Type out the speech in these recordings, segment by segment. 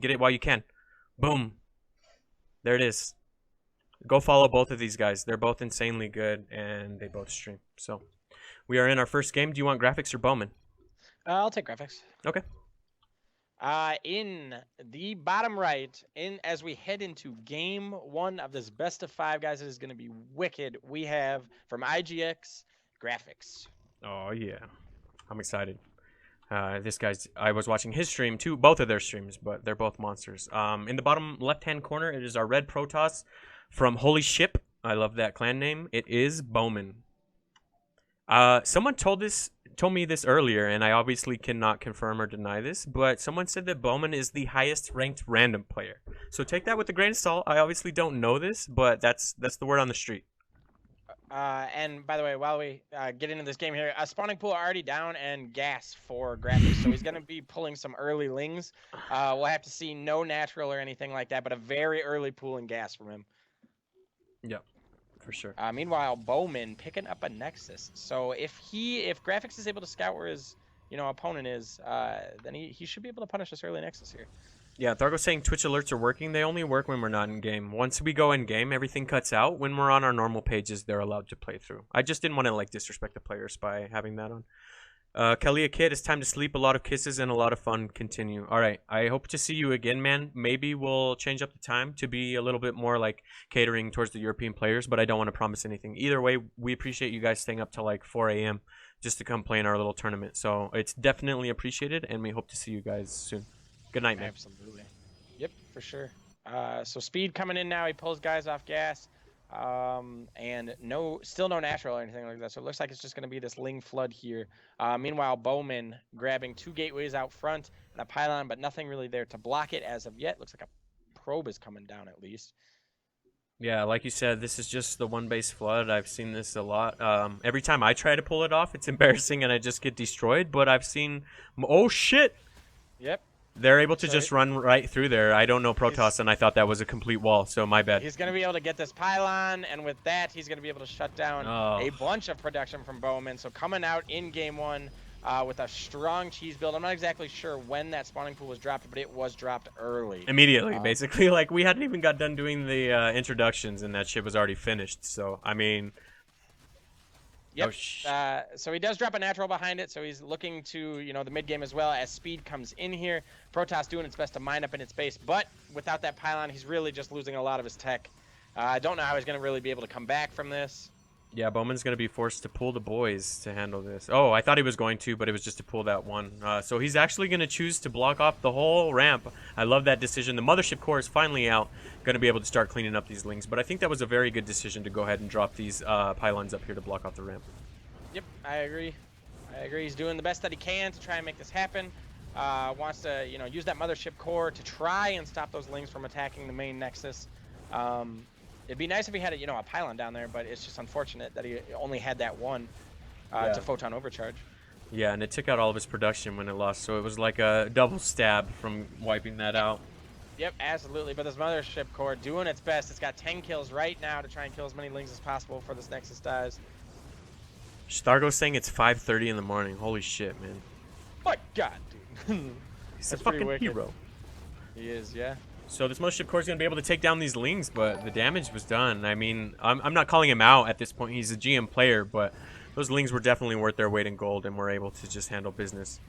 Get it while you can. Boom. There it is. Go follow both of these guys. They're both insanely good, and they both stream. So we are in our first game. Do you want Graphix or Bowman? I'll take Graphix. Okay. In the bottom right, as we head into game 1 of this best of 5, guys, it is going to be wicked. We have from IGX Graphix. Oh yeah, I'm excited. This guy's. I was watching his stream too, both of their streams, but they're both monsters. In the bottom left-hand corner, it is our red Protoss from Holy Ship. I love that clan name. It is Bowman. Someone told me this earlier, and I obviously cannot confirm or deny this, but someone said that Bowman is the highest ranked random player. So take that with a grain of salt. I obviously don't know this, but that's the word on the street. And by the way, while we get into this game here, spawning pool already down and gas for Graphix, so he's going to be pulling some early lings. We'll have to see no natural or anything like that, but a very early pool and gas from him. Yep. For sure. Meanwhile, Bowman picking up a Nexus. So if Graphix is able to scout where his opponent is, then he should be able to punish this early Nexus here. Yeah, Thargo's saying Twitch alerts are working. They only work when we're not in game. Once we go in game, everything cuts out. When we're on our normal pages, they're allowed to play through. I just didn't want to disrespect the players by having that on. Kelly, a kid, it's time to sleep. A lot of kisses and a lot of fun. Continue. All right. I hope to see you again, man. Maybe we'll change up the time to be a little bit more catering towards the European players, but I don't want to promise anything. Either way, we appreciate you guys staying up till 4 a.m. just to come play in our little tournament. So it's definitely appreciated, and we hope to see you guys soon. Good night, man. Absolutely. Yep, for sure. So speed coming in now. He pulls guys off gas. And still no natural or anything like that. So it looks like it's just going to be this Ling flood here. Meanwhile, Bowman grabbing 2 gateways out front and a pylon, but nothing really there to block it as of yet. Looks like a probe is coming down at least. Yeah, like you said, this is just the one base flood. I've seen this a lot. Every time I try to pull it off, it's embarrassing and I just get destroyed. But I've seen... Oh, shit! Yep. They're able to just run right through there. I don't know Protoss, and I thought that was a complete wall, so my bad. He's going to be able to get this pylon, and with that, he's going to be able to shut down a bunch of production from Bowman. So coming out in game 1 with a strong cheese build. I'm not exactly sure when that spawning pool was dropped, but it was dropped early. Immediately, basically. We hadn't even got done doing the introductions, and that shit was already finished. So, I mean... Yep. So he does drop a natural behind it, so he's looking to, the mid game as well as speed comes in here. Protoss doing its best to mine up in its base, but without that pylon, he's really just losing a lot of his tech. I don't know how he's going to really be able to come back from this. Yeah, Bowman's going to be forced to pull the boys to handle this. Oh, I thought he was going to, but it was just to pull that one. So he's actually going to choose to block off the whole ramp. I love that decision. The mothership core is finally out, going to be able to start cleaning up these lings. But I think that was a very good decision to go ahead and drop these pylons up here to block off the ramp. Yep, I agree. He's doing the best that he can to try and make this happen. Wants to, use that mothership core to try and stop those lings from attacking the main nexus. It'd be nice if he had a pylon down there, but it's just unfortunate that he only had that one to photon overcharge. Yeah, and it took out all of his production when it lost, so it was like a double stab from wiping that out. Yep, absolutely. But this mothership core doing its best. It's got 10 kills right now to try and kill as many lings as possible before this nexus dies. Stargo's saying it's 5:30 in the morning. Holy shit, man. My God, dude. He's a fucking hero. He is, yeah. So this mothership core is going to be able to take down these lings, but the damage was done. I mean, I'm not calling him out at this point. He's a GM player, but those lings were definitely worth their weight in gold and were able to just handle business.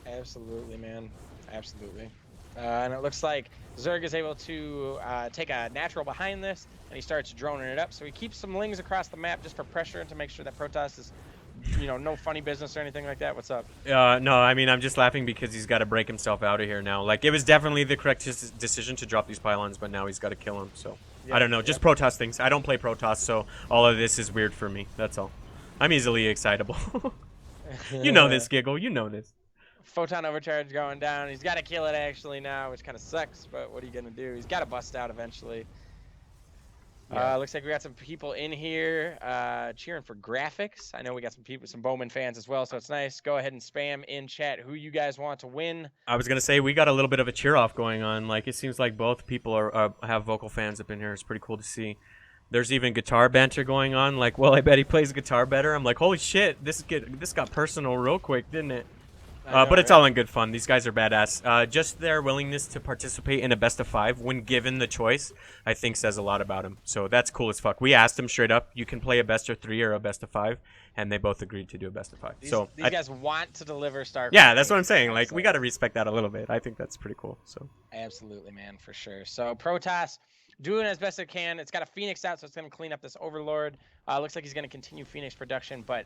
Absolutely, man. Absolutely. And it looks like Zerg is able to take a natural behind this, and he starts droning it up. So he keeps some lings across the map just for pressure and to make sure that Protoss is, no funny business or anything like that. What's up? No, I mean, I'm just laughing because he's got to break himself out of here now. It was definitely the correct decision to drop these pylons, but now he's got to kill him. So I don't know, just Protoss things. I don't play Protoss, so all of this is weird for me. That's all. I'm easily excitable. You know this, Giggle. You know this. Photon overcharge going down. He's got to kill it actually now, which kind of sucks, but what are you going to do? He's got to bust out eventually. Yeah. Looks like we got some people in here cheering for Graphix. I know we got some Bowman fans as well, so it's nice. Go ahead and spam in chat who you guys want to win. I was going to say, we got a little bit of a cheer-off going on. It seems like both people have vocal fans up in here. It's pretty cool to see. There's even guitar banter going on. Well, I bet he plays guitar better. I'm like, holy shit, this got personal real quick, didn't it? But it's all in good fun. These guys are badass. Just their willingness to participate in a best of 5 when given the choice, I think says a lot about them. So that's cool as fuck. We asked them straight up, you can play a best of 3 or a best of 5, and they both agreed to do a best of 5. These guys want to deliver StarCraft. Yeah, that's what I'm saying. Like, we got to respect that a little bit. I think that's pretty cool. So absolutely, man, for sure. So Protoss doing as best it can. It's got a Phoenix out, so it's going to clean up this Overlord. Looks like he's going to continue Phoenix production, but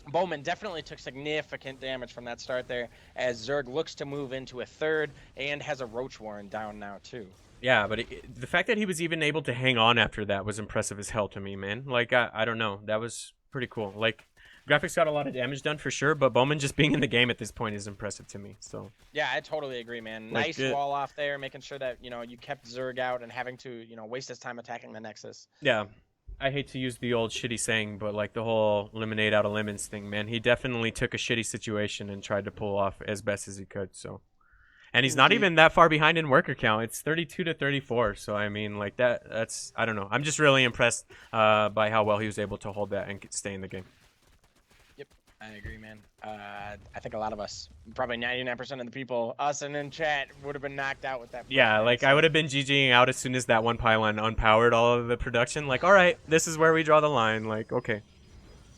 Bowman definitely took significant damage from that start there, as Zerg looks to move into a third and has a Roach Warren down now too. Yeah, but the fact that he was even able to hang on after that was impressive as hell to me, man. Like, I don't know. That was pretty cool. Like, Graphix got a lot of damage done for sure, but Bowman just being in the game at this point is impressive to me. So yeah, I totally agree, man. Like, nice wall off there, making sure that, you know, you kept Zerg out and having to, you know, waste his time attacking the Nexus. Yeah. I hate to use the old shitty saying, but like the whole lemonade out of lemons thing, man, he definitely took a shitty situation and tried to pull off as best as he could. So, and he's not even that far behind in worker count. It's 32 to 34. So I mean, like that's I don't know. I'm just really impressed by how well he was able to hold that and stay in the game. Yep, I agree, man. I think a lot of us, probably 99% of the people, us and in chat, would have been knocked out with that. Yeah, like I would have been GGing out as soon as that one pylon unpowered all of the production. Like, all right, this is where we draw the line. Like, okay.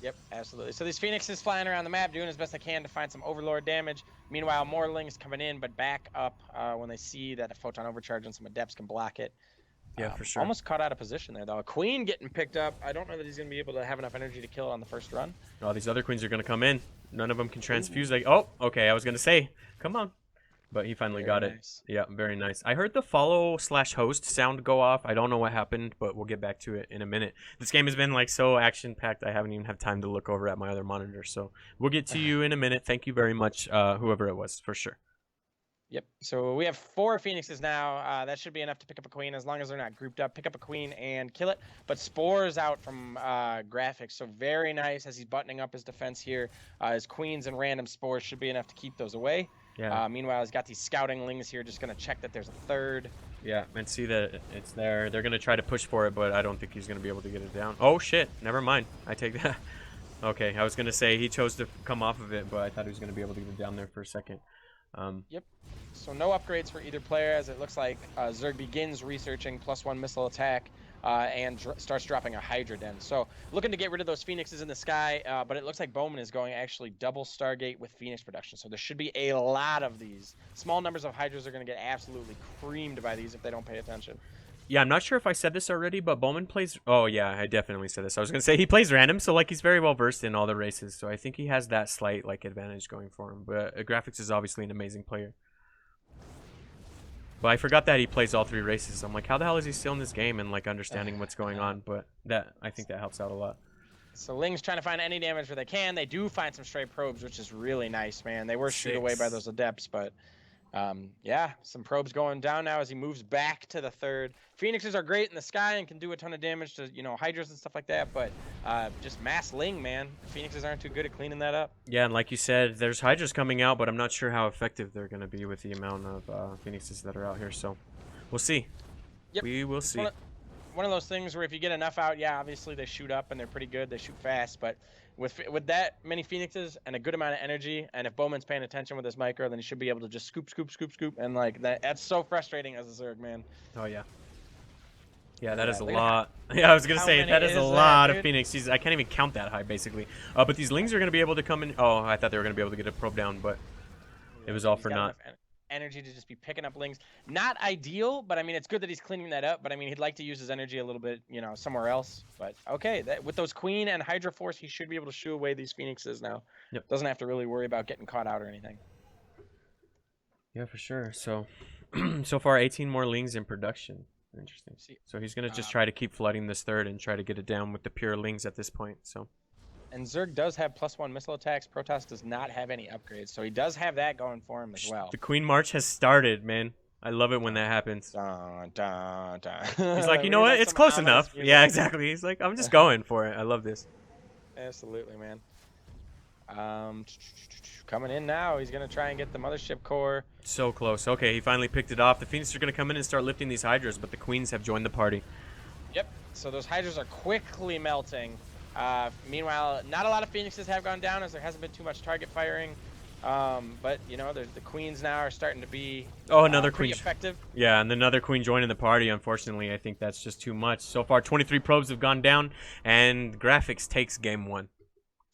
Yep, absolutely. So these Phoenixes flying around the map, doing as best they can to find some Overlord damage. Meanwhile, more Lings coming in, but back up when they see that a Photon Overcharge and some Adepts can block it. Yeah, for sure. Almost caught out of position there, though. A Queen getting picked up. I don't know that he's going to be able to have enough energy to kill it on the first run. Oh, these other Queens are going to come in. None of them can transfuse. Like, oh, okay, I was going to say, come on. But he finally got it. Yeah, very nice. I heard the follow/host sound go off. I don't know what happened, but we'll get back to it in a minute. This game has been like so action-packed, I haven't even had time to look over at my other monitor. So we'll get to you in a minute. Thank you very much, whoever it was, for sure. Yep. So we have 4 Phoenixes now. That should be enough to pick up a Queen as long as they're not grouped up. Pick up a Queen and kill it. But Spores out from Graphix. So very nice as he's buttoning up his defense here. His Queens and random Spores should be enough to keep those away. Yeah. Meanwhile, he's got these scouting Lings here just going to check that there's a third. Yeah, and see that it's there. They're going to try to push for it, but I don't think he's going to be able to get it down. Oh, shit. Never mind. I take that. Okay, I was going to say he chose to come off of it, but I thought he was going to be able to get it down there for a second. Yep. So no upgrades for either player, as it looks like Zerg begins researching +1 missile attack and starts dropping a Hydra Den. So looking to get rid of those Phoenixes in the sky, but it looks like Bowman is going actually double Stargate with Phoenix production. So there should be a lot of these. Small numbers of Hydras are going to get absolutely creamed by these if they don't pay attention. Yeah, I'm not sure if I said this already, but Bowman plays... Oh, yeah, I definitely said this. I was going to say he plays random, so, like, he's very well-versed in all the races. So I think he has that slight, like, advantage going for him. But Graphix is obviously an amazing player. But I forgot that he plays all 3 races. I'm like, how the hell is he still in this game and, like, understanding what's going on? But I think that helps out a lot. So Ling's trying to find any damage where they can. They do find some stray probes, which is really nice, man. They were shooed away by those Adepts, but... yeah, some probes going down now as he moves back to the third. Phoenixes are great in the sky and can do a ton of damage to, you know, Hydras and stuff like that, but just mass Ling, man. Phoenixes aren't too good at cleaning that up. Yeah, and like you said, there's Hydras coming out, but I'm not sure how effective they're going to be with the amount of Phoenixes that are out here, so we'll see. Yep. We will see. One of those things where if you get enough out, yeah, obviously they shoot up and they're pretty good. They shoot fast, but with that many Phoenixes and a good amount of energy, and if Bowman's paying attention with his micro, then he should be able to just scoop, and like that's so frustrating as a Zerg, man. Oh yeah. Yeah, that is a lot. Yeah, I was gonna say that is a lot of Phoenix. I can't even count that high, basically. But these Lings are gonna be able to come in. Oh, I thought they were gonna be able to get a probe down, but it was all for naught. Energy to just be picking up Lings. Not ideal, but I mean, it's good that he's cleaning that up. But I mean, he'd like to use his energy a little bit, you know, somewhere else. But okay, with those Queen and Hydra Force, he should be able to shoo away these Phoenixes now. Yep. Doesn't have to really worry about getting caught out or anything. Yeah, for sure. So, so far, 18 more Lings in production. Interesting. So he's gonna just try to keep flooding this third and try to get it down with the pure Lings at this point. So. And Zerg does have +1 missile attacks. Protoss does not have any upgrades, so he does have that going for him as well. The Queen March has started, man. I love it when that happens. Dun, dun, dun. He's like, you know what? It's close enough. Yeah, exactly. He's like, I'm just going for it. I love this. Absolutely, man. Coming in now. He's going to try and get the Mothership Core. So close. Okay, he finally picked it off. The Phoenix are going to come in and start lifting these Hydras, but the Queens have joined the party. Yep. So those Hydras are quickly melting. Meanwhile, not a lot of Phoenixes have gone down as there hasn't been too much target firing. But you know, the queens now are starting to be Oh, another pretty queen. effective. Yeah, and another queen joining the party. Unfortunately, I think that's just too much. So far, 23 probes have gone down, and Graphix takes game 1.